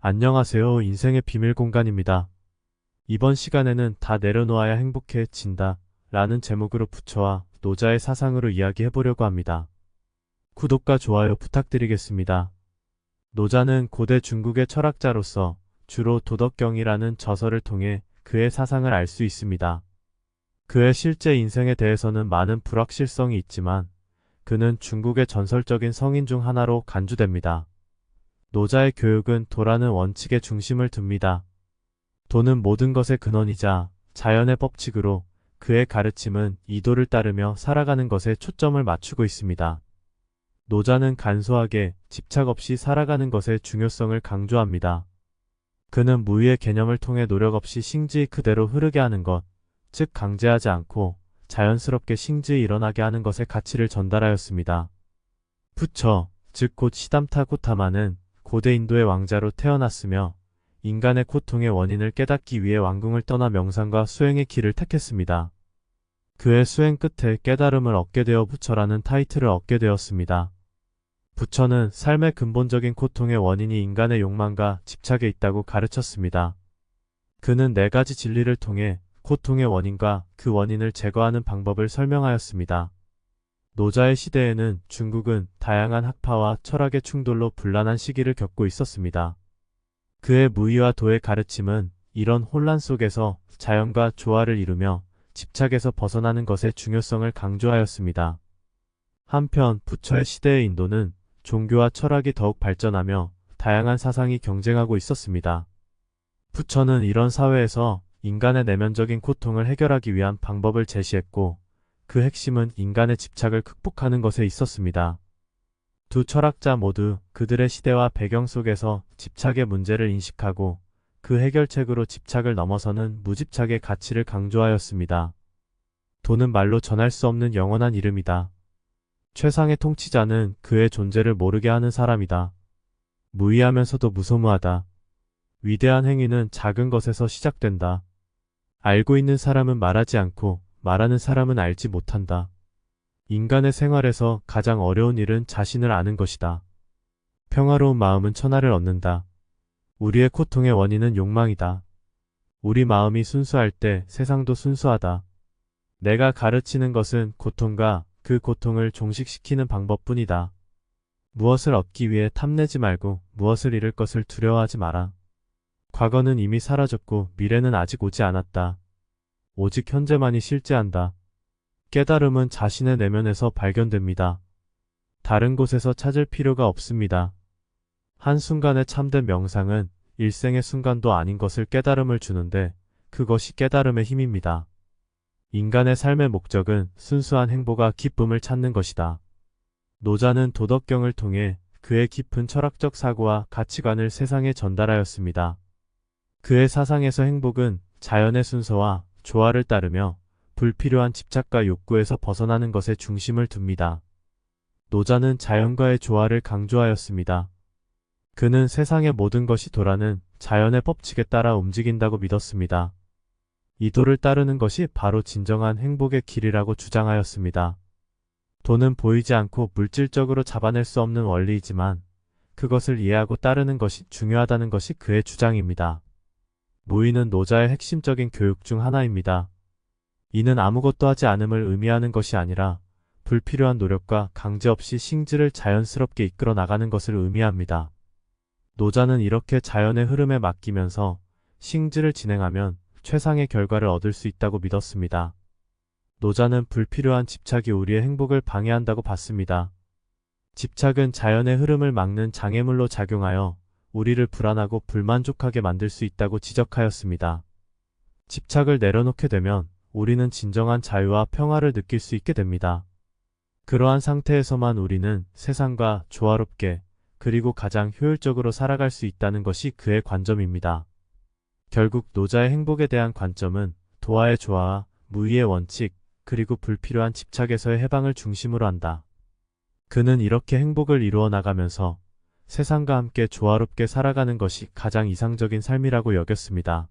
안녕하세요. 인생의 비밀 공간입니다. 이번 시간에는 다 내려놓아야 행복해진다 라는 제목으로 부처와 노자의 사상으로 이야기해보려고 합니다. 구독과 좋아요 부탁드리겠습니다. 노자는 고대 중국의 철학자로서 주로 도덕경이라는 저서를 통해 그의 사상을 알 수 있습니다. 그의 실제 인생에 대해서는 많은 불확실성이 있지만 그는 중국의 전설적인 성인 중 하나로 간주됩니다. 노자의 교육은 도라는 원칙에 중심을 둡니다. 도는 모든 것의 근원이자 자연의 법칙으로 그의 가르침은 이 도를 따르며 살아가는 것에 초점을 맞추고 있습니다. 노자는 간소하게 집착 없이 살아가는 것의 중요성을 강조합니다. 그는 무의의 개념을 통해 노력 없이 싱지이 그대로 흐르게 하는 것, 즉 강제하지 않고 자연스럽게 싱지이 일어나게 하는 것의 가치를 전달하였습니다. 부처, 즉 곧 시담타 고타마는 고대 인도의 왕자로 태어났으며 인간의 고통의 원인을 깨닫기 위해 왕궁을 떠나 명상과 수행의 길을 택했습니다. 그의 수행 끝에 깨달음을 얻게 되어 부처라는 타이틀을 얻게 되었습니다. 부처는 삶의 근본적인 고통의 원인이 인간의 욕망과 집착에 있다고 가르쳤습니다. 그는 4가지 진리를 통해 고통의 원인과 그 원인을 제거하는 방법을 설명하였습니다. 노자의 시대에는 중국은 다양한 학파와 철학의 충돌로 분란한 시기를 겪고 있었습니다. 그의 무의와 도의 가르침은 이런 혼란 속에서 자연과 조화를 이루며 집착에서 벗어나는 것의 중요성을 강조하였습니다. 한편 부처의 시대의 인도는 종교와 철학이 더욱 발전하며 다양한 사상이 경쟁하고 있었습니다. 부처는 이런 사회에서 인간의 내면적인 고통을 해결하기 위한 방법을 제시했고 그 핵심은 인간의 집착을 극복하는 것에 있었습니다. 두 철학자 모두 그들의 시대와 배경 속에서 집착의 문제를 인식하고 그 해결책으로 집착을 넘어서는 무집착의 가치를 강조하였습니다. 도는 말로 전할 수 없는 영원한 이름이다. 최상의 통치자는 그의 존재를 모르게 하는 사람이다. 무의하면서도 무소무하다. 위대한 행위는 작은 것에서 시작된다. 알고 있는 사람은 말하지 않고 말하는 사람은 알지 못한다. 인간의 생활에서 가장 어려운 일은 자신을 아는 것이다. 평화로운 마음은 천하를 얻는다. 우리의 고통의 원인은 욕망이다. 우리 마음이 순수할 때 세상도 순수하다. 내가 가르치는 것은 고통과 그 고통을 종식시키는 방법뿐이다. 무엇을 얻기 위해 탐내지 말고 무엇을 잃을 것을 두려워하지 마라. 과거는 이미 사라졌고 미래는 아직 오지 않았다. 오직 현재만이 실재한다. 깨달음은 자신의 내면에서 발견됩니다. 다른 곳에서 찾을 필요가 없습니다. 한순간의 참된 명상은 일생의 순간도 아닌 것을 깨달음을 주는데 그것이 깨달음의 힘입니다. 인간의 삶의 목적은 순수한 행복과 기쁨을 찾는 것이다. 노자는 도덕경을 통해 그의 깊은 철학적 사고와 가치관을 세상에 전달하였습니다. 그의 사상에서 행복은 자연의 순서와 조화를 따르며 불필요한 집착과 욕구에서 벗어나는 것에 중심을 둡니다. 노자는 자연과의 조화를 강조하였습니다. 그는 세상의 모든 것이 도라는 자연의 법칙에 따라 움직인다고 믿었습니다. 이 도를 따르는 것이 바로 진정한 행복의 길이라고 주장하였습니다. 도는 보이지 않고 물질적으로 잡아낼 수 없는 원리이지만 그것을 이해하고 따르는 것이 중요하다는 것이 그의 주장입니다. 무의는 노자의 핵심적인 교육 중 하나입니다. 이는 아무것도 하지 않음을 의미하는 것이 아니라 불필요한 노력과 강제 없이 싱지를 자연스럽게 이끌어 나가는 것을 의미합니다. 노자는 이렇게 자연의 흐름에 맡기면서 싱지를 진행하면 최상의 결과를 얻을 수 있다고 믿었습니다. 노자는 불필요한 집착이 우리의 행복을 방해한다고 봤습니다. 집착은 자연의 흐름을 막는 장애물로 작용하여 우리를 불안하고 불만족하게 만들 수 있다고 지적하였습니다. 집착을 내려놓게 되면 우리는 진정한 자유와 평화를 느낄 수 있게 됩니다. 그러한 상태에서만 우리는 세상과 조화롭게 그리고 가장 효율적으로 살아갈 수 있다는 것이 그의 관점입니다. 결국 노자의 행복에 대한 관점은 도와의 조화와 무의의 원칙 그리고 불필요한 집착에서의 해방을 중심으로 한다. 그는 이렇게 행복을 이루어 나가면서 세상과 함께 조화롭게 살아가는 것이 가장 이상적인 삶이라고 여겼습니다.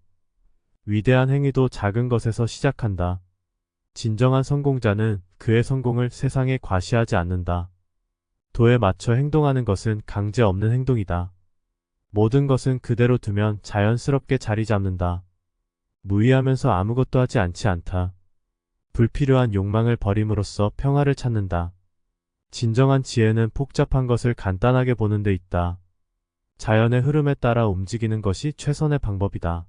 위대한 행위도 작은 것에서 시작한다. 진정한 성공자는 그의 성공을 세상에 과시하지 않는다. 도에 맞춰 행동하는 것은 강제 없는 행동이다. 모든 것은 그대로 두면 자연스럽게 자리 잡는다. 무의하면서 아무것도 하지 않지 않다. 불필요한 욕망을 버림으로써 평화를 찾는다. 진정한 지혜는 복잡한 것을 간단하게 보는 데 있다. 자연의 흐름에 따라 움직이는 것이 최선의 방법이다.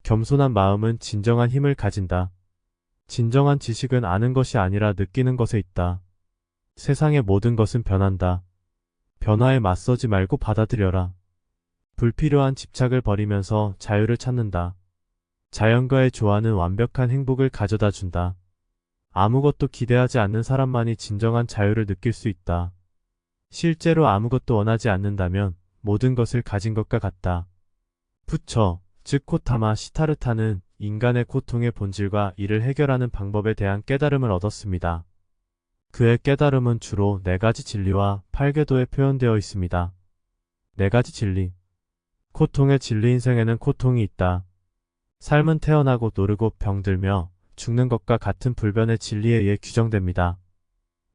겸손한 마음은 진정한 힘을 가진다. 진정한 지식은 아는 것이 아니라 느끼는 것에 있다. 세상의 모든 것은 변한다. 변화에 맞서지 말고 받아들여라. 불필요한 집착을 버리면서 자유를 찾는다. 자연과의 조화는 완벽한 행복을 가져다 준다. 아무것도 기대하지 않는 사람만이 진정한 자유를 느낄 수 있다. 실제로 아무것도 원하지 않는다면 모든 것을 가진 것과 같다. 부처, 즉 코타마 시타르타는 인간의 고통의 본질과 이를 해결하는 방법에 대한 깨달음을 얻었습니다. 그의 깨달음은 주로 4가지 진리와 8궤도에 표현되어 있습니다. 4가지 진리. 고통의 진리. 인생에는 고통이 있다. 삶은 태어나고 노르고 병들며 죽는 것과 같은 불변의 진리에 의해 규정됩니다.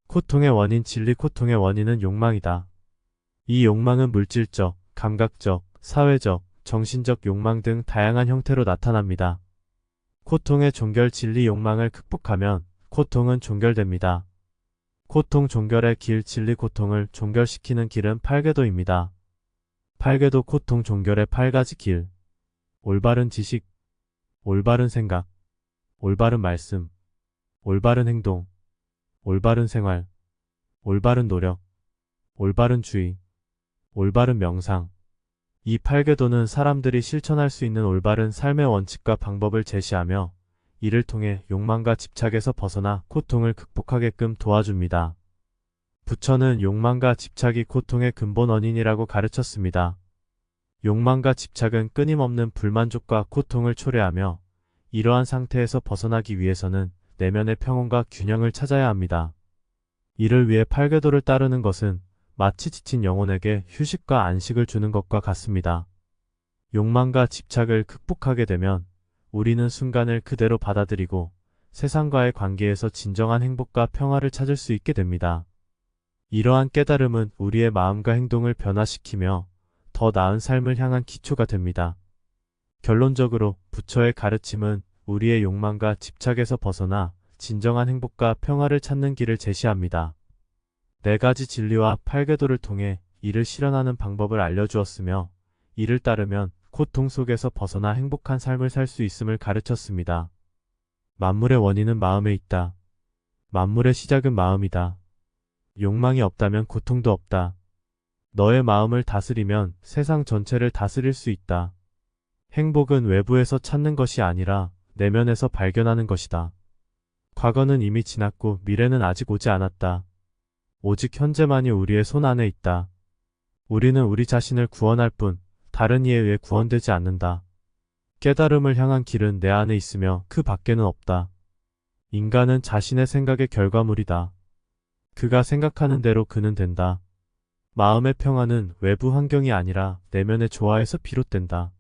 고통의 원인. 진리. 고통의 원인은 욕망이다. 이 욕망은 물질적, 감각적, 사회적, 정신적 욕망 등 다양한 형태로 나타납니다. 고통의 종결. 진리. 욕망을 극복하면 고통은 종결됩니다. 고통 종결의 길. 진리. 고통을 종결시키는 길은 8궤도입니다. 8궤도. 고통 종결의 8가지 길. 올바른 지식, 올바른 생각, 올바른 말씀, 올바른 행동, 올바른 생활, 올바른 노력, 올바른 주의, 올바른 명상. 이 8궤도는 사람들이 실천할 수 있는 올바른 삶의 원칙과 방법을 제시하며 이를 통해 욕망과 집착에서 벗어나 고통을 극복하게끔 도와줍니다. 부처는 욕망과 집착이 고통의 근본 원인이라고 가르쳤습니다. 욕망과 집착은 끊임없는 불만족과 고통을 초래하며 이러한 상태에서 벗어나기 위해서는 내면의 평온과 균형을 찾아야 합니다. 이를 위해 8궤도를 따르는 것은 마치 지친 영혼에게 휴식과 안식을 주는 것과 같습니다. 욕망과 집착을 극복하게 되면 우리는 순간을 그대로 받아들이고 세상과의 관계에서 진정한 행복과 평화를 찾을 수 있게 됩니다. 이러한 깨달음은 우리의 마음과 행동을 변화시키며 더 나은 삶을 향한 기초가 됩니다. 결론적으로 부처의 가르침은 우리의 욕망과 집착에서 벗어나 진정한 행복과 평화를 찾는 길을 제시합니다. 4가지 진리와 8궤도를 통해 이를 실현하는 방법을 알려주었으며 이를 따르면 고통 속에서 벗어나 행복한 삶을 살 수 있음을 가르쳤습니다. 만물의 원인은 마음에 있다. 만물의 시작은 마음이다. 욕망이 없다면 고통도 없다. 너의 마음을 다스리면 세상 전체를 다스릴 수 있다. 행복은 외부에서 찾는 것이 아니라 내면에서 발견하는 것이다. 과거는 이미 지났고 미래는 아직 오지 않았다. 오직 현재만이 우리의 손 안에 있다. 우리는 우리 자신을 구원할 뿐 다른 이에 의해 구원되지 않는다. 깨달음을 향한 길은 내 안에 있으며 그 밖에는 없다. 인간은 자신의 생각의 결과물이다. 그가 생각하는 대로 그는 된다. 마음의 평화는 외부 환경이 아니라 내면의 조화에서 비롯된다.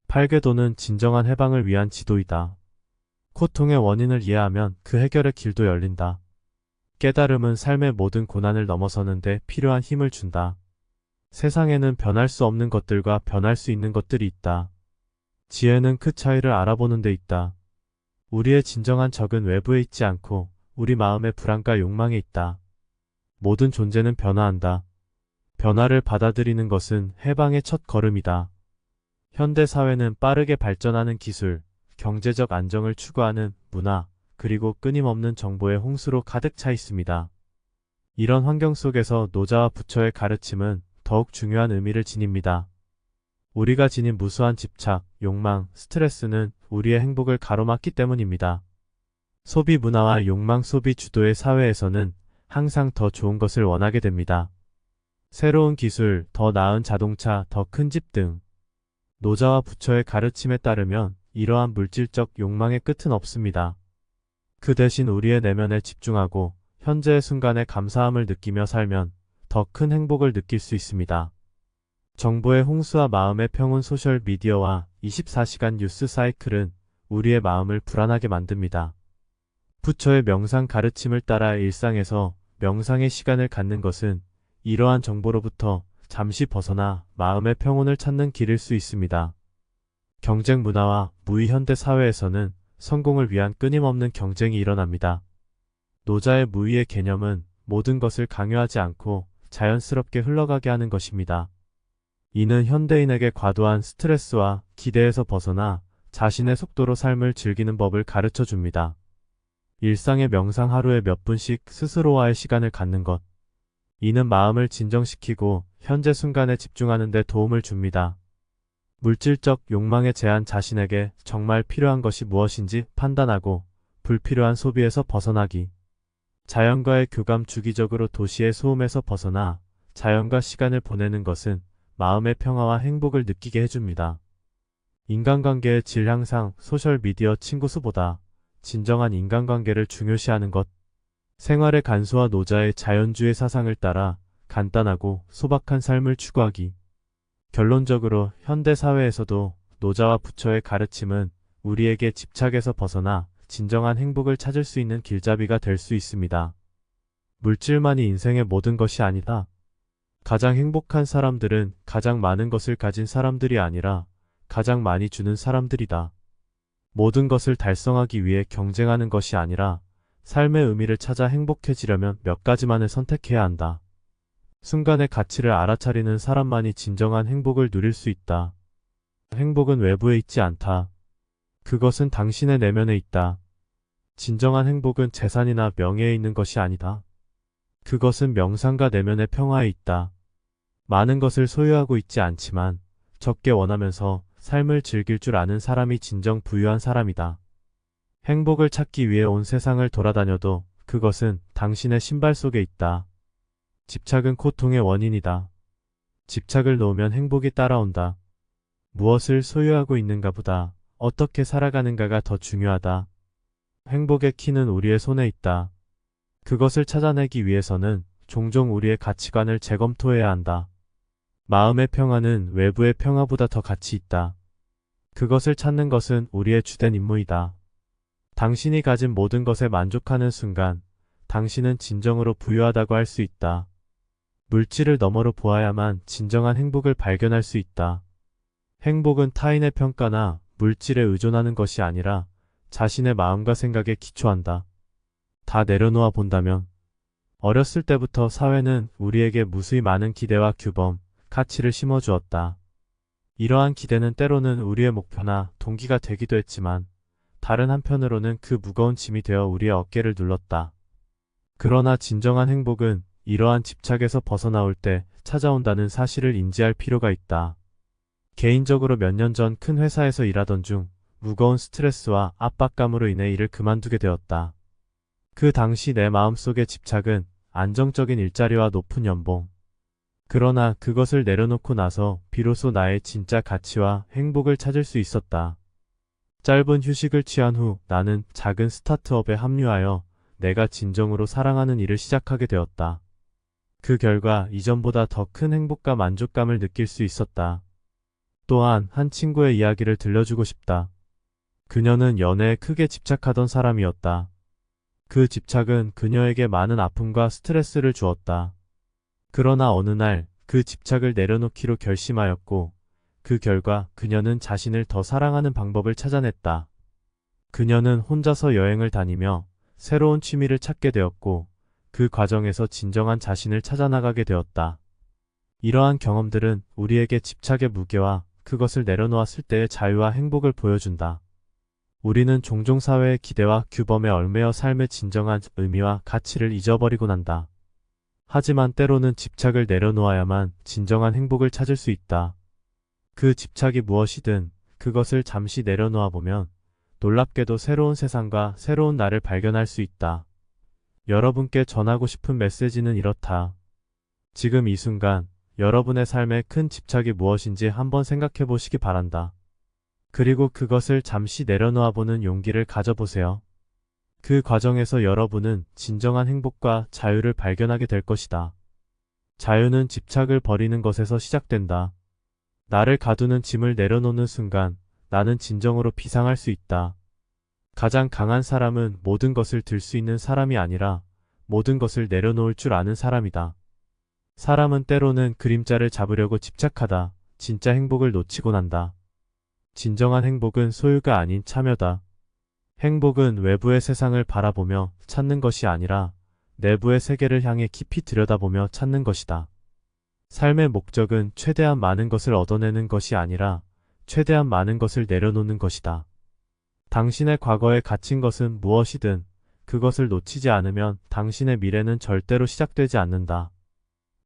8궤도는 진정한 해방을 위한 지도이다. 고통의 원인을 이해하면 그 해결의 길도 열린다. 깨달음은 삶의 모든 고난을 넘어서는 데 필요한 힘을 준다. 세상에는 변할 수 없는 것들과 변할 수 있는 것들이 있다. 지혜는 그 차이를 알아보는 데 있다. 우리의 진정한 적은 외부에 있지 않고 우리 마음의 불안과 욕망에 있다. 모든 존재는 변화한다. 변화를 받아들이는 것은 해방의 첫 걸음이다. 현대 사회는 빠르게 발전하는 기술, 경제적 안정을 추구하는 문화, 그리고 끊임없는 정보의 홍수로 가득 차 있습니다. 이런 환경 속에서 노자와 부처의 가르침은 더욱 중요한 의미를 지닙니다. 우리가 지닌 무수한 집착, 욕망, 스트레스는 우리의 행복을 가로막기 때문입니다. 소비 문화와 욕망 소비 주도의 사회에서는 항상 더 좋은 것을 원하게 됩니다. 새로운 기술, 더 나은 자동차, 더 큰 집 등. 노자와 부처의 가르침에 따르면 이러한 물질적 욕망의 끝은 없습니다. 그 대신 우리의 내면에 집중하고 현재의 순간에 감사함을 느끼며 살면 더 큰 행복을 느낄 수 있습니다. 정보의 홍수와 마음의 평온. 소셜 미디어와 24시간 뉴스 사이클은 우리의 마음을 불안하게 만듭니다. 부처의 명상 가르침을 따라 일상에서 명상의 시간을 갖는 것은 이러한 정보로부터 잠시 벗어나 마음의 평온을 찾는 길일 수 있습니다. 경쟁 문화와 무의 현대 사회에서는 성공을 위한 끊임없는 경쟁이 일어납니다. 노자의 무의의 개념은 모든 것을 강요하지 않고 자연스럽게 흘러가게 하는 것입니다. 이는 현대인에게 과도한 스트레스와 기대에서 벗어나 자신의 속도로 삶을 즐기는 법을 가르쳐 줍니다. 일상의 명상 하루에 몇 분씩 스스로와의 시간을 갖는 것. 이는 마음을 진정시키고 현재 순간에 집중하는 데 도움을 줍니다. 물질적 욕망에 제한 자신에게 정말 필요한 것이 무엇인지 판단하고 불필요한 소비에서 벗어나기. 자연과의 교감 주기적으로 도시의 소음에서 벗어나 자연과 시간을 보내는 것은 마음의 평화와 행복을 느끼게 해줍니다. 인간관계의 질 향상 소셜미디어 친구 수보다 진정한 인간관계를 중요시하는 것. 생활의 간소화 노자의 자연주의 사상을 따라 간단하고 소박한 삶을 추구하기. 결론적으로 현대 사회에서도 노자와 부처의 가르침은 우리에게 집착에서 벗어나 진정한 행복을 찾을 수 있는 길잡이가 될 수 있습니다. 물질만이 인생의 모든 것이 아니다. 가장 행복한 사람들은 가장 많은 것을 가진 사람들이 아니라 가장 많이 주는 사람들이다. 모든 것을 달성하기 위해 경쟁하는 것이 아니라 삶의 의미를 찾아 행복해지려면 몇 가지만을 선택해야 한다. 순간의 가치를 알아차리는 사람만이 진정한 행복을 누릴 수 있다. 행복은 외부에 있지 않다. 그것은 당신의 내면에 있다. 진정한 행복은 재산이나 명예에 있는 것이 아니다. 그것은 명상과 내면의 평화에 있다. 많은 것을 소유하고 있지 않지만 적게 원하면서 삶을 즐길 줄 아는 사람이 진정 부유한 사람이다. 행복을 찾기 위해 온 세상을 돌아다녀도 그것은 당신의 신발 속에 있다. 집착은 고통의 원인이다. 집착을 놓으면 행복이 따라온다. 무엇을 소유하고 있는가 보다 어떻게 살아가는가가 더 중요하다. 행복의 키는 우리의 손에 있다. 그것을 찾아내기 위해서는 종종 우리의 가치관을 재검토해야 한다. 마음의 평화는 외부의 평화보다 더 가치 있다. 그것을 찾는 것은 우리의 주된 임무이다. 당신이 가진 모든 것에 만족하는 순간 당신은 진정으로 부유하다고 할 수 있다. 물질을 너머로 보아야만 진정한 행복을 발견할 수 있다. 행복은 타인의 평가나 물질에 의존하는 것이 아니라 자신의 마음과 생각에 기초한다. 다 내려놓아 본다면 어렸을 때부터 사회는 우리에게 무수히 많은 기대와 규범, 가치를 심어주었다. 이러한 기대는 때로는 우리의 목표나 동기가 되기도 했지만 다른 한편으로는 그 무거운 짐이 되어 우리의 어깨를 눌렀다. 그러나 진정한 행복은 이러한 집착에서 벗어나올 때 찾아온다는 사실을 인지할 필요가 있다. 개인적으로 몇 년 전 큰 회사에서 일하던 중 무거운 스트레스와 압박감으로 인해 일을 그만두게 되었다. 그 당시 내 마음속의 집착은 안정적인 일자리와 높은 연봉. 그러나 그것을 내려놓고 나서 비로소 나의 진짜 가치와 행복을 찾을 수 있었다. 짧은 휴식을 취한 후 나는 작은 스타트업에 합류하여 내가 진정으로 사랑하는 일을 시작하게 되었다. 그 결과 이전보다 더 큰 행복과 만족감을 느낄 수 있었다. 또한 한 친구의 이야기를 들려주고 싶다. 그녀는 연애에 크게 집착하던 사람이었다. 그 집착은 그녀에게 많은 아픔과 스트레스를 주었다. 그러나 어느 날 그 집착을 내려놓기로 결심하였고 그 결과 그녀는 자신을 더 사랑하는 방법을 찾아냈다. 그녀는 혼자서 여행을 다니며 새로운 취미를 찾게 되었고 그 과정에서 진정한 자신을 찾아나가게 되었다. 이러한 경험들은 우리에게 집착의 무게와 그것을 내려놓았을 때의 자유와 행복을 보여준다. 우리는 종종 사회의 기대와 규범에 얽매여 삶의 진정한 의미와 가치를 잊어버리곤 한다. 하지만 때로는 집착을 내려놓아야만 진정한 행복을 찾을 수 있다. 그 집착이 무엇이든 그것을 잠시 내려놓아 보면 놀랍게도 새로운 세상과 새로운 나를 발견할 수 있다. 여러분께 전하고 싶은 메시지는 이렇다. 지금 이 순간 여러분의 삶에 큰 집착이 무엇인지 한번 생각해 보시기 바란다. 그리고 그것을 잠시 내려놓아 보는 용기를 가져보세요. 그 과정에서 여러분은 진정한 행복과 자유를 발견하게 될 것이다. 자유는 집착을 버리는 것에서 시작된다. 나를 가두는 짐을 내려놓는 순간 나는 진정으로 비상할 수 있다. 가장 강한 사람은 모든 것을 들 수 있는 사람이 아니라 모든 것을 내려놓을 줄 아는 사람이다. 사람은 때로는 그림자를 잡으려고 집착하다 진짜 행복을 놓치곤 한다. 진정한 행복은 소유가 아닌 참여다. 행복은 외부의 세상을 바라보며 찾는 것이 아니라 내부의 세계를 향해 깊이 들여다보며 찾는 것이다. 삶의 목적은 최대한 많은 것을 얻어내는 것이 아니라 최대한 많은 것을 내려놓는 것이다. 당신의 과거에 갇힌 것은 무엇이든 그것을 놓치지 않으면 당신의 미래는 절대로 시작되지 않는다.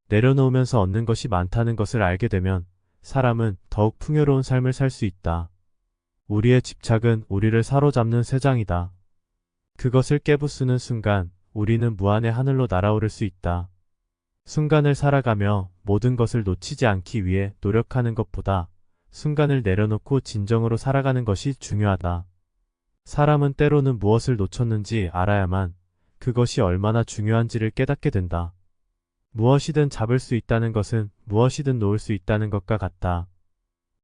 내려놓으면서 얻는 것이 많다는 것을 알게 되면 사람은 더욱 풍요로운 삶을 살 수 있다. 우리의 집착은 우리를 사로잡는 쇠장이다. 그것을 깨부수는 순간 우리는 무한의 하늘로 날아오를 수 있다. 순간을 살아가며 모든 것을 놓치지 않기 위해 노력하는 것보다 순간을 내려놓고 진정으로 살아가는 것이 중요하다. 사람은 때로는 무엇을 놓쳤는지 알아야만 그것이 얼마나 중요한지를 깨닫게 된다. 무엇이든 잡을 수 있다는 것은 무엇이든 놓을 수 있다는 것과 같다.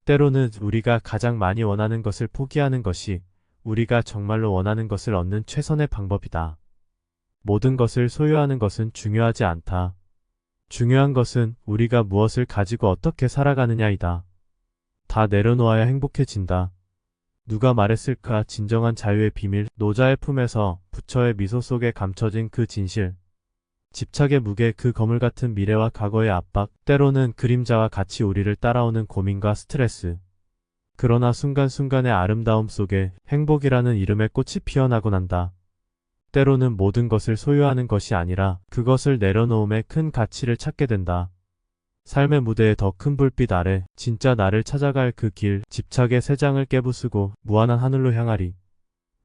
때로는 우리가 가장 많이 원하는 것을 포기하는 것이 우리가 정말로 원하는 것을 얻는 최선의 방법이다. 모든 것을 소유하는 것은 중요하지 않다. 중요한 것은 우리가 무엇을 가지고 어떻게 살아가느냐이다. 다 내려놓아야 행복해진다. 누가 말했을까? 진정한 자유의 비밀. 노자의 품에서 부처의 미소 속에 감춰진 그 진실. 집착의 무게, 그 거물 같은 미래와 과거의 압박, 때로는 그림자와 같이 우리를 따라오는 고민과 스트레스. 그러나 순간순간의 아름다움 속에 행복이라는 이름의 꽃이 피어나곤 한다. 때로는 모든 것을 소유하는 것이 아니라 그것을 내려놓음에 큰 가치를 찾게 된다. 삶의 무대에 더 큰 불빛 아래 진짜 나를 찾아갈 그 길, 집착의 쇠장을 깨부수고 무한한 하늘로 향하리.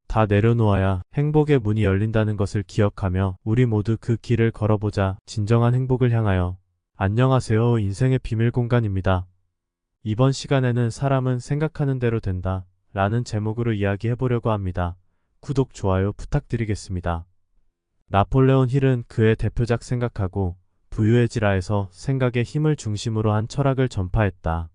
다 내려놓아야 행복의 문이 열린다는 것을 기억하며 우리 모두 그 길을 걸어보자. 진정한 행복을 향하여. 안녕하세요. 인생의 비밀 공간입니다. 이번 시간에는 사람은 생각하는 대로 된다 라는 제목으로 이야기해보려고 합니다. 구독, 좋아요 부탁드리겠습니다. 나폴레온 힐은 그의 대표작 생각하고 부유해지라에서 생각의 힘을 중심으로 한 철학을 전파했다.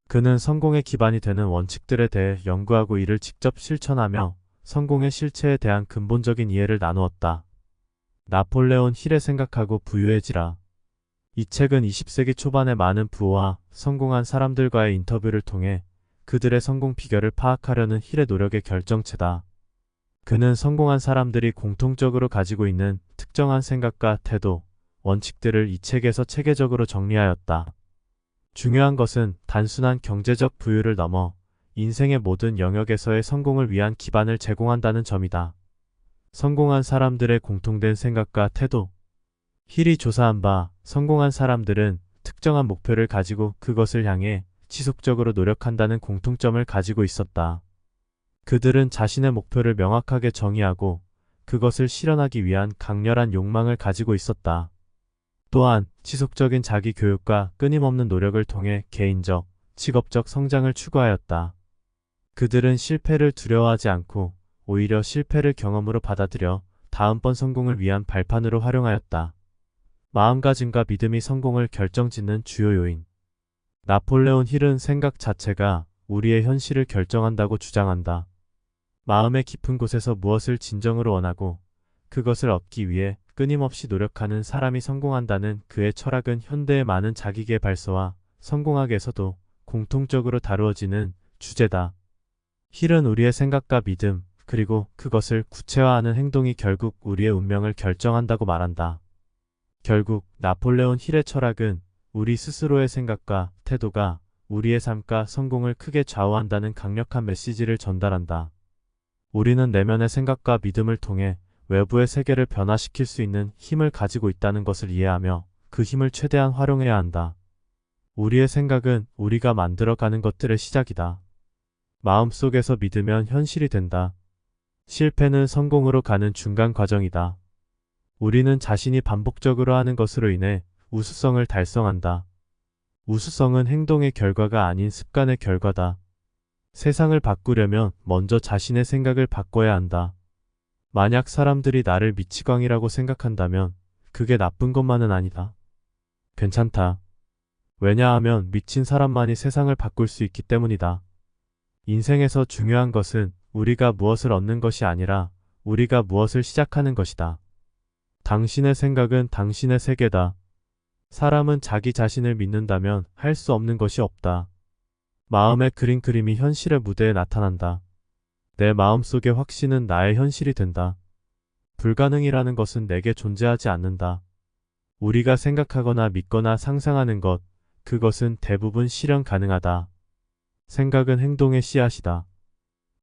그는 성공의 기반이 되는 원칙들에 대해 연구하고 이를 직접 실천하며 성공의 실체에 대한 근본적인 이해를 나누었다. 나폴레온 힐의 생각하고 부유해지라. 이 책은 20세기 초반의 많은 부와 성공한 사람들과의 인터뷰를 통해 그들의 성공 비결을 파악하려는 힐의 노력의 결정체다. 그는 성공한 사람들이 공통적으로 가지고 있는 특정한 생각과 태도, 원칙들을 이 책에서 체계적으로 정리하였다. 중요한 것은 단순한 경제적 부유를 넘어 인생의 모든 영역에서의 성공을 위한 기반을 제공한다는 점이다. 성공한 사람들의 공통된 생각과 태도. 힐이 조사한 바 성공한 사람들은 특정한 목표를 가지고 그것을 향해 지속적으로 노력한다는 공통점을 가지고 있었다. 그들은 자신의 목표를 명확하게 정의하고 그것을 실현하기 위한 강렬한 욕망을 가지고 있었다. 또한 지속적인 자기 교육과 끊임없는 노력을 통해 개인적, 직업적 성장을 추구하였다. 그들은 실패를 두려워하지 않고 오히려 실패를 경험으로 받아들여 다음번 성공을 위한 발판으로 활용하였다. 마음가짐과 믿음이 성공을 결정짓는 주요 요인. 나폴레온 힐은 생각 자체가 우리의 현실을 결정한다고 주장한다. 마음의 깊은 곳에서 무엇을 진정으로 원하고 그것을 얻기 위해 끊임없이 노력하는 사람이 성공한다는 그의 철학은 현대의 많은 자기계발서와 성공학에서도 공통적으로 다루어지는 주제다. 힐은 우리의 생각과 믿음, 그리고 그것을 구체화하는 행동이 결국 우리의 운명을 결정한다고 말한다. 결국 나폴레온 힐의 철학은 우리 스스로의 생각과 태도가 우리의 삶과 성공을 크게 좌우한다는 강력한 메시지를 전달한다. 우리는 내면의 생각과 믿음을 통해 외부의 세계를 변화시킬 수 있는 힘을 가지고 있다는 것을 이해하며 그 힘을 최대한 활용해야 한다. 우리의 생각은 우리가 만들어가는 것들의 시작이다. 마음속에서 믿으면 현실이 된다. 실패는 성공으로 가는 중간 과정이다. 우리는 자신이 반복적으로 하는 것으로 인해 우수성을 달성한다. 우수성은 행동의 결과가 아닌 습관의 결과다. 세상을 바꾸려면 먼저 자신의 생각을 바꿔야 한다. 만약 사람들이 나를 미치광이라고 생각한다면 그게 나쁜 것만은 아니다. 괜찮다. 왜냐하면 미친 사람만이 세상을 바꿀 수 있기 때문이다. 인생에서 중요한 것은 우리가 무엇을 얻는 것이 아니라 우리가 무엇을 시작하는 것이다. 당신의 생각은 당신의 세계다. 사람은 자기 자신을 믿는다면 할 수 없는 것이 없다. 마음에 그린 그림이 현실의 무대에 나타난다. 내 마음속의 확신은 나의 현실이 된다. 불가능이라는 것은 내게 존재하지 않는다. 우리가 생각하거나 믿거나 상상하는 것, 그것은 대부분 실현 가능하다. 생각은 행동의 씨앗이다.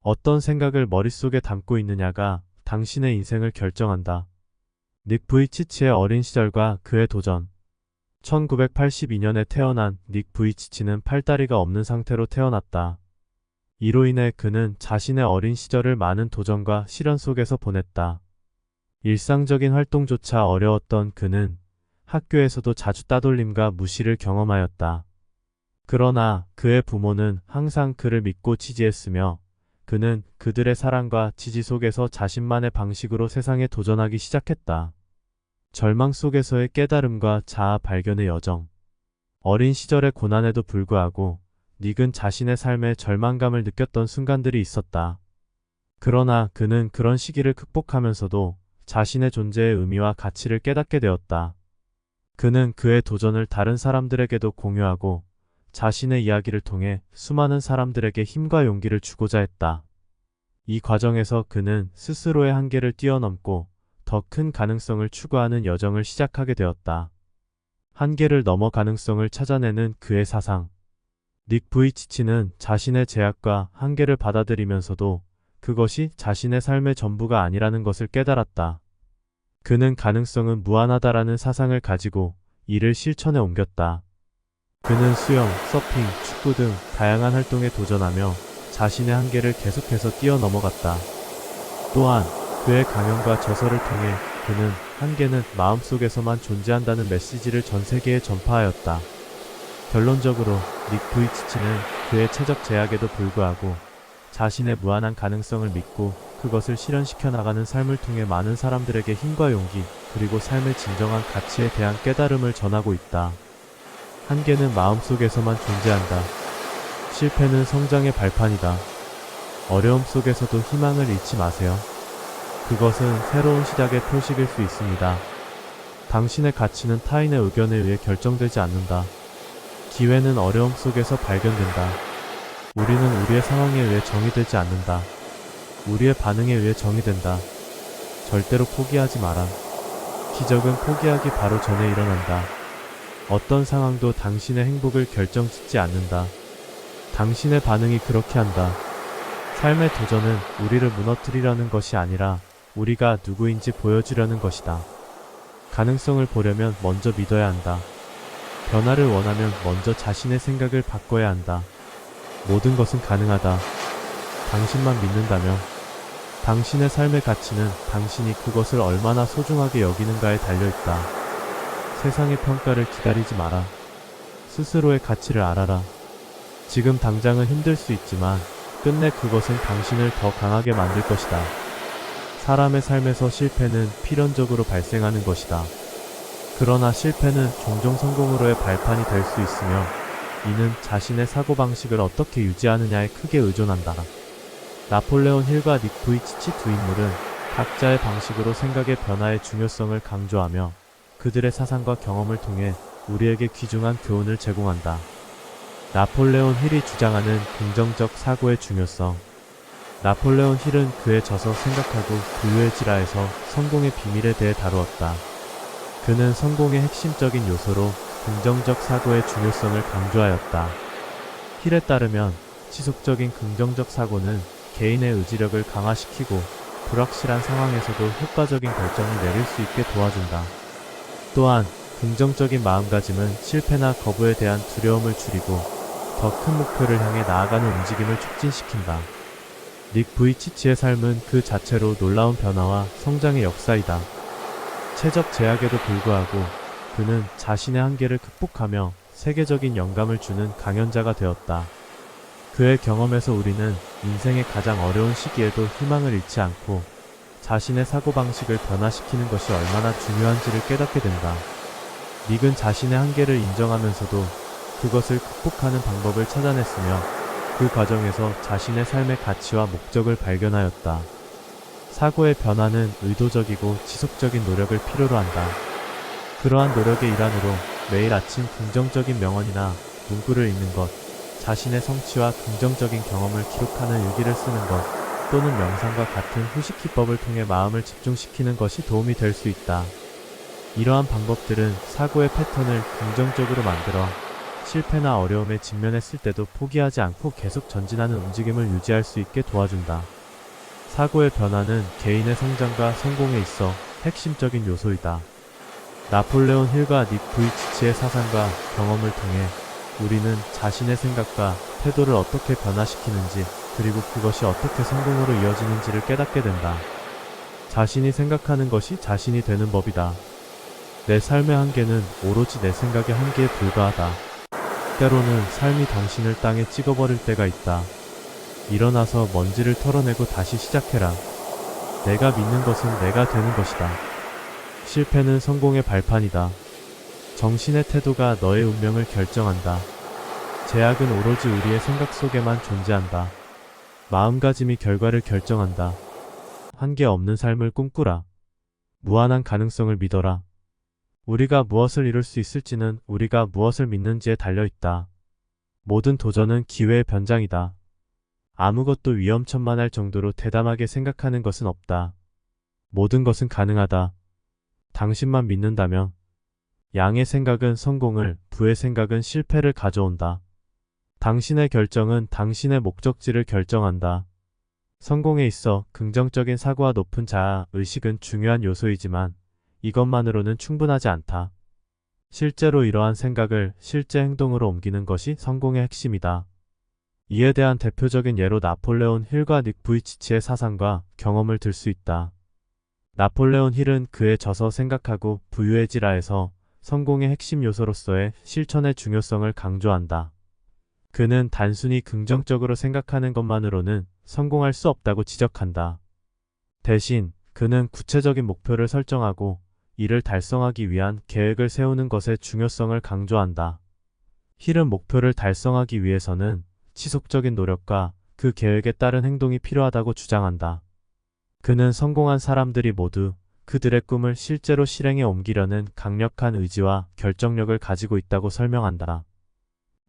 어떤 생각을 머릿속에 담고 있느냐가 당신의 인생을 결정한다. 닉 부이치치의 어린 시절과 그의 도전. 1982년에 태어난 닉 부이치치는 팔다리가 없는 상태로 태어났다. 이로 인해 그는 자신의 어린 시절을 많은 도전과 시련 속에서 보냈다. 일상적인 활동조차 어려웠던 그는 학교에서도 자주 따돌림과 무시를 경험하였다. 그러나 그의 부모는 항상 그를 믿고 지지했으며 그는 그들의 사랑과 지지 속에서 자신만의 방식으로 세상에 도전하기 시작했다. 절망 속에서의 깨달음과 자아 발견의 여정. 어린 시절의 고난에도 불구하고 닉은 자신의 삶에 절망감을 느꼈던 순간들이 있었다. 그러나 그는 그런 시기를 극복하면서도 자신의 존재의 의미와 가치를 깨닫게 되었다. 그는 그의 도전을 다른 사람들에게도 공유하고 자신의 이야기를 통해 수많은 사람들에게 힘과 용기를 주고자 했다. 이 과정에서 그는 스스로의 한계를 뛰어넘고 더 큰 가능성을 추구하는 여정을 시작하게 되었다. 한계를 넘어 가능성을 찾아내는 그의 사상. 닉 부이치치는 자신의 제약과 한계를 받아들이면서도 그것이 자신의 삶의 전부가 아니라는 것을 깨달았다. 그는 가능성은 무한하다라는 사상을 가지고 이를 실천에 옮겼다. 그는 수영, 서핑, 축구 등 다양한 활동에 도전하며 자신의 한계를 계속해서 뛰어넘어갔다. 또한 그의 강연과 저서를 통해 그는 한계는 마음속에서만 존재한다는 메시지를 전 세계에 전파하였다. 결론적으로 닉 부이치치는 그의 체적 제약에도 불구하고 자신의 무한한 가능성을 믿고 그것을 실현시켜 나가는 삶을 통해 많은 사람들에게 힘과 용기 그리고 삶의 진정한 가치에 대한 깨달음을 전하고 있다. 한계는 마음속에서만 존재한다. 실패는 성장의 발판이다. 어려움 속에서도 희망을 잃지 마세요. 그것은 새로운 시작의 표식일 수 있습니다. 당신의 가치는 타인의 의견에 의해 결정되지 않는다. 기회는 어려움 속에서 발견된다. 우리는 우리의 상황에 의해 정의되지 않는다. 우리의 반응에 의해 정의된다. 절대로 포기하지 마라. 기적은 포기하기 바로 전에 일어난다. 어떤 상황도 당신의 행복을 결정짓지 않는다. 당신의 반응이 그렇게 한다. 삶의 도전은 우리를 무너뜨리려는 것이 아니라 우리가 누구인지 보여주려는 것이다. 가능성을 보려면 먼저 믿어야 한다. 변화를 원하면 먼저 자신의 생각을 바꿔야 한다. 모든 것은 가능하다. 당신만 믿는다면 당신의 삶의 가치는 당신이 그것을 얼마나 소중하게 여기는가에 달려있다. 세상의 평가를 기다리지 마라. 스스로의 가치를 알아라. 지금 당장은 힘들 수 있지만 끝내 그것은 당신을 더 강하게 만들 것이다. 사람의 삶에서 실패는 필연적으로 발생하는 것이다. 그러나 실패는 종종 성공으로의 발판이 될 수 있으며 이는 자신의 사고방식을 어떻게 유지하느냐에 크게 의존한다. 나폴레온 힐과 닉 부이치치 두 인물은 각자의 방식으로 생각의 변화의 중요성을 강조하며 그들의 사상과 경험을 통해 우리에게 귀중한 교훈을 제공한다. 나폴레온 힐이 주장하는 긍정적 사고의 중요성. 나폴레온 힐은 그의 저서 생각하고 부유해지라에서 성공의 비밀에 대해 다루었다. 그는 성공의 핵심적인 요소로 긍정적 사고의 중요성을 강조하였다. 힐에 따르면 지속적인 긍정적 사고는 개인의 의지력을 강화시키고 불확실한 상황에서도 효과적인 결정을 내릴 수 있게 도와준다. 또한 긍정적인 마음가짐은 실패나 거부에 대한 두려움을 줄이고 더 큰 목표를 향해 나아가는 움직임을 촉진시킨다. 닉 부이치치의 삶은 그 자체로 놀라운 변화와 성장의 역사이다. 체적 제약에도 불구하고 그는 자신의 한계를 극복하며 세계적인 영감을 주는 강연자가 되었다. 그의 경험에서 우리는 인생의 가장 어려운 시기에도 희망을 잃지 않고 자신의 사고방식을 변화시키는 것이 얼마나 중요한지를 깨닫게 된다. 닉은 자신의 한계를 인정하면서도 그것을 극복하는 방법을 찾아냈으며 그 과정에서 자신의 삶의 가치와 목적을 발견하였다. 사고의 변화는 의도적이고 지속적인 노력을 필요로 한다. 그러한 노력의 일환으로 매일 아침 긍정적인 명언이나 문구를 읽는 것, 자신의 성취와 긍정적인 경험을 기록하는 일기를 쓰는 것, 또는 명상과 같은 휴식 기법을 통해 마음을 집중시키는 것이 도움이 될 수 있다. 이러한 방법들은 사고의 패턴을 긍정적으로 만들어 실패나 어려움에 직면했을 때도 포기하지 않고 계속 전진하는 움직임을 유지할 수 있게 도와준다. 사고의 변화는 개인의 성장과 성공에 있어 핵심적인 요소이다. 나폴레온 힐과 닉 부이치치의 사상과 경험을 통해 우리는 자신의 생각과 태도를 어떻게 변화시키는지, 그리고 그것이 어떻게 성공으로 이어지는지를 깨닫게 된다. 자신이 생각하는 것이 자신이 되는 법이다. 내 삶의 한계는 오로지 내 생각의 한계에 불과하다. 때로는 삶이 당신을 땅에 찍어버릴 때가 있다. 일어나서 먼지를 털어내고 다시 시작해라. 내가 믿는 것은 내가 되는 것이다. 실패는 성공의 발판이다. 정신의 태도가 너의 운명을 결정한다. 제약은 오로지 우리의 생각 속에만 존재한다. 마음가짐이 결과를 결정한다. 한계 없는 삶을 꿈꾸라. 무한한 가능성을 믿어라. 우리가 무엇을 이룰 수 있을지는 우리가 무엇을 믿는지에 달려있다. 모든 도전은 기회의 변장이다. 아무것도 위험천만할 정도로 대담하게 생각하는 것은 없다. 모든 것은 가능하다. 당신만 믿는다면. 양의 생각은 성공을, 부의 생각은 실패를 가져온다. 당신의 결정은 당신의 목적지를 결정한다. 성공에 있어 긍정적인 사고와 높은 자아, 의식은 중요한 요소이지만 이것만으로는 충분하지 않다. 실제로 이러한 생각을 실제 행동으로 옮기는 것이 성공의 핵심이다. 이에 대한 대표적인 예로 나폴레온 힐과 닉 부이치치의 사상과 경험을 들 수 있다. 나폴레온 힐은 그의 저서 생각하고 부유해지라에서 성공의 핵심 요소로서의 실천의 중요성을 강조한다. 그는 단순히 긍정적으로 생각하는 것만으로는 성공할 수 없다고 지적한다. 대신 그는 구체적인 목표를 설정하고 이를 달성하기 위한 계획을 세우는 것의 중요성을 강조한다. 힐은 목표를 달성하기 위해서는 지속적인 노력과 그 계획에 따른 행동이 필요하다고 주장한다. 그는 성공한 사람들이 모두 그들의 꿈을 실제로 실행에 옮기려는 강력한 의지와 결정력을 가지고 있다고 설명한다.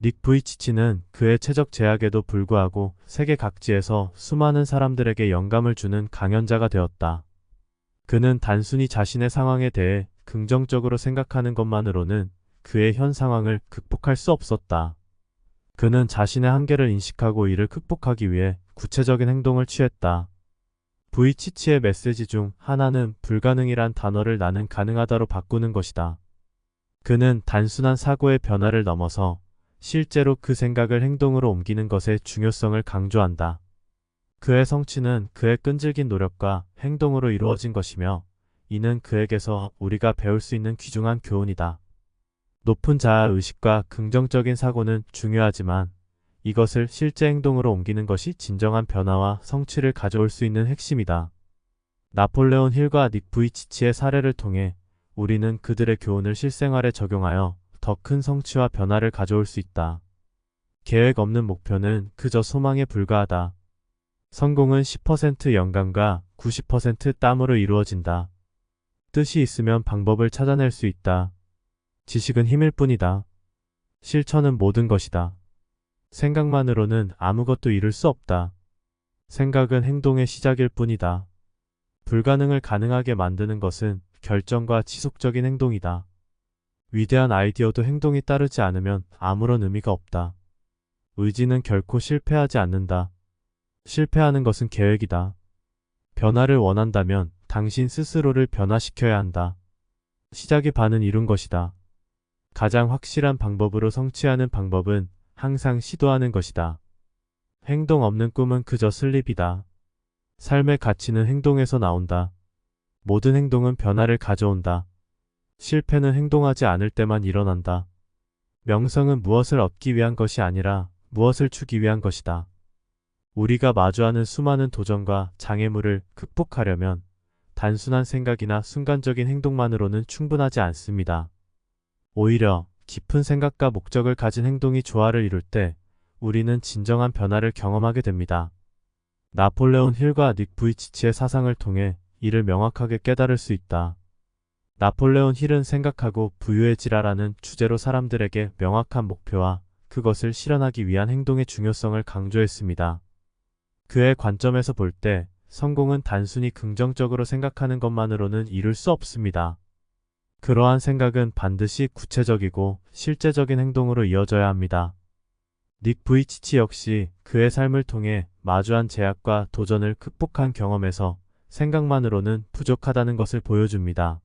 닉 부이치치는 그의 체적 제약에도 불구하고 세계 각지에서 수많은 사람들에게 영감을 주는 강연자가 되었다. 그는 단순히 자신의 상황에 대해 긍정적으로 생각하는 것만으로는 그의 현 상황을 극복할 수 없었다. 그는 자신의 한계를 인식하고 이를 극복하기 위해 구체적인 행동을 취했다. 부이치치의 메시지 중 하나는 불가능이란 단어를 나는 가능하다로 바꾸는 것이다. 그는 단순한 사고의 변화를 넘어서 실제로 그 생각을 행동으로 옮기는 것의 중요성을 강조한다. 그의 성취는 그의 끈질긴 노력과 행동으로 이루어진 것이며 이는 그에게서 우리가 배울 수 있는 귀중한 교훈이다. 높은 자아 의식과 긍정적인 사고는 중요하지만 이것을 실제 행동으로 옮기는 것이 진정한 변화와 성취를 가져올 수 있는 핵심이다. 나폴레온 힐과 닉 부이치치의 사례를 통해 우리는 그들의 교훈을 실생활에 적용하여 더 큰 성취와 변화를 가져올 수 있다. 계획 없는 목표는 그저 소망에 불과하다. 성공은 10% 영감과 90% 땀으로 이루어진다. 뜻이 있으면 방법을 찾아낼 수 있다. 지식은 힘일 뿐이다. 실천은 모든 것이다. 생각만으로는 아무것도 이룰 수 없다. 생각은 행동의 시작일 뿐이다. 불가능을 가능하게 만드는 것은 결정과 지속적인 행동이다. 위대한 아이디어도 행동이 따르지 않으면 아무런 의미가 없다. 의지는 결코 실패하지 않는다. 실패하는 것은 계획이다. 변화를 원한다면 당신 스스로를 변화시켜야 한다. 시작이 반은 이룬 것이다. 가장 확실한 방법으로 성취하는 방법은 항상 시도하는 것이다. 행동 없는 꿈은 그저 슬립이다. 삶의 가치는 행동에서 나온다. 모든 행동은 변화를 가져온다. 실패는 행동하지 않을 때만 일어난다. 명성은 무엇을 얻기 위한 것이 아니라 무엇을 주기 위한 것이다. 우리가 마주하는 수많은 도전과 장애물을 극복하려면 단순한 생각이나 순간적인 행동만으로는 충분하지 않습니다. 오히려 깊은 생각과 목적을 가진 행동이 조화를 이룰 때 우리는 진정한 변화를 경험하게 됩니다. 나폴레온 힐과 닉 부이치치의 사상을 통해 이를 명확하게 깨달을 수 있다. 나폴레온 힐은 생각하고 부유해지라라는 주제로 사람들에게 명확한 목표와 그것을 실현하기 위한 행동의 중요성을 강조했습니다. 그의 관점에서 볼 때 성공은 단순히 긍정적으로 생각하는 것만으로는 이룰 수 없습니다. 그러한 생각은 반드시 구체적이고 실제적인 행동으로 이어져야 합니다. 닉 부이치치 역시 그의 삶을 통해 마주한 제약과 도전을 극복한 경험에서 생각만으로는 부족하다는 것을 보여줍니다.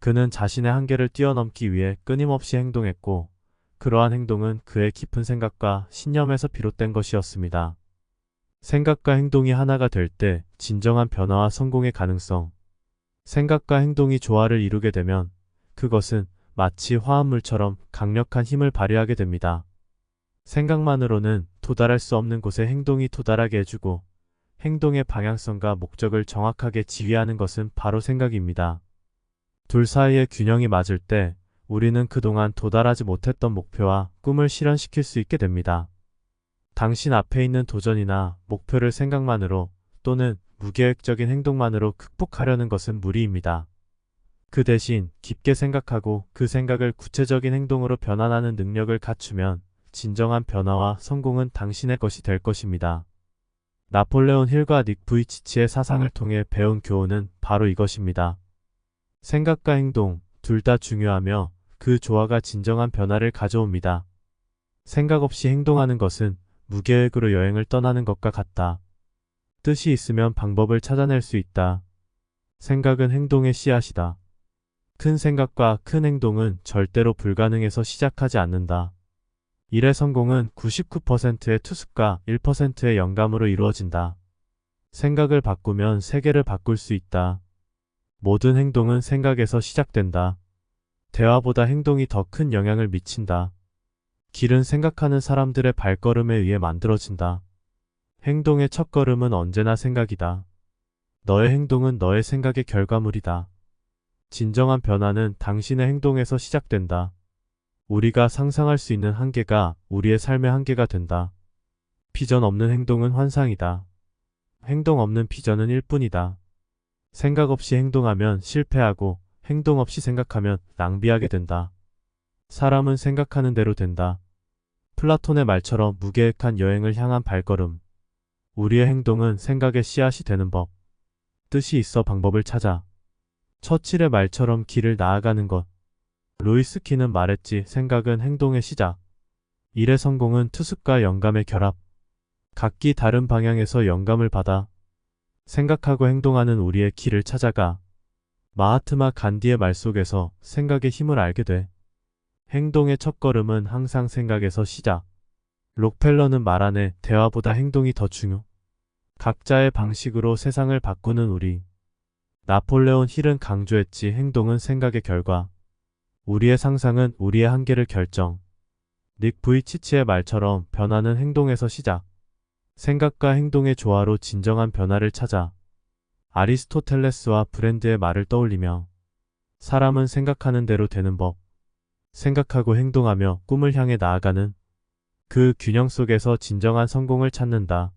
그는 자신의 한계를 뛰어넘기 위해 끊임없이 행동했고, 그러한 행동은 그의 깊은 생각과 신념에서 비롯된 것이었습니다. 생각과 행동이 하나가 될 때 진정한 변화와 성공의 가능성, 생각과 행동이 조화를 이루게 되면 그것은 마치 화합물처럼 강력한 힘을 발휘하게 됩니다. 생각만으로는 도달할 수 없는 곳에 행동이 도달하게 해주고 행동의 방향성과 목적을 정확하게 지휘하는 것은 바로 생각입니다. 둘 사이의 균형이 맞을 때 우리는 그동안 도달하지 못했던 목표와 꿈을 실현시킬 수 있게 됩니다. 당신 앞에 있는 도전이나 목표를 생각만으로 또는 무계획적인 행동만으로 극복하려는 것은 무리입니다. 그 대신 깊게 생각하고 그 생각을 구체적인 행동으로 변환하는 능력을 갖추면 진정한 변화와 성공은 당신의 것이 될 것입니다. 나폴레온 힐과 닉 부이치치의 사상을 통해 배운 교훈은 바로 이것입니다. 생각과 행동 둘 다 중요하며 그 조화가 진정한 변화를 가져옵니다. 생각 없이 행동하는 것은 무계획으로 여행을 떠나는 것과 같다. 뜻이 있으면 방법을 찾아낼 수 있다. 생각은 행동의 씨앗이다. 큰 생각과 큰 행동은 절대로 불가능해서 시작하지 않는다. 일의 성공은 99%의 투습과 1%의 영감으로 이루어진다. 생각을 바꾸면 세계를 바꿀 수 있다. 모든 행동은 생각에서 시작된다. 대화보다 행동이 더 큰 영향을 미친다. 길은 생각하는 사람들의 발걸음에 의해 만들어진다. 행동의 첫걸음은 언제나 생각이다. 너의 행동은 너의 생각의 결과물이다. 진정한 변화는 당신의 행동에서 시작된다. 우리가 상상할 수 있는 한계가 우리의 삶의 한계가 된다. 비전 없는 행동은 환상이다. 행동 없는 비전은 일뿐이다. 생각 없이 행동하면 실패하고 행동 없이 생각하면 낭비하게 된다. 사람은 생각하는 대로 된다. 플라톤의 말처럼 무계획한 여행을 향한 발걸음. 우리의 행동은 생각의 씨앗이 되는 법. 뜻이 있어 방법을 찾아. 처칠의 말처럼 길을 나아가는 것. 루이스 키는 말했지 생각은 행동의 시작. 일의 성공은 투습과 영감의 결합. 각기 다른 방향에서 영감을 받아 생각하고 행동하는 우리의 길을 찾아가. 마하트마 간디의 말 속에서 생각의 힘을 알게 돼. 행동의 첫걸음은 항상 생각에서 시작. 록펠러는 말하네 대화보다 행동이 더 중요. 각자의 방식으로 세상을 바꾸는 우리. 나폴레온 힐은 강조했지 행동은 생각의 결과. 우리의 상상은 우리의 한계를 결정. 닉 부이치치의 말처럼 변화는 행동에서 시작. 생각과 행동의 조화로 진정한 변화를 찾아. 아리스토텔레스와 브랜드의 말을 떠올리며 사람은 생각하는 대로 되는 법. 생각하고 행동하며 꿈을 향해 나아가는 그 균형 속에서 진정한 성공을 찾는다.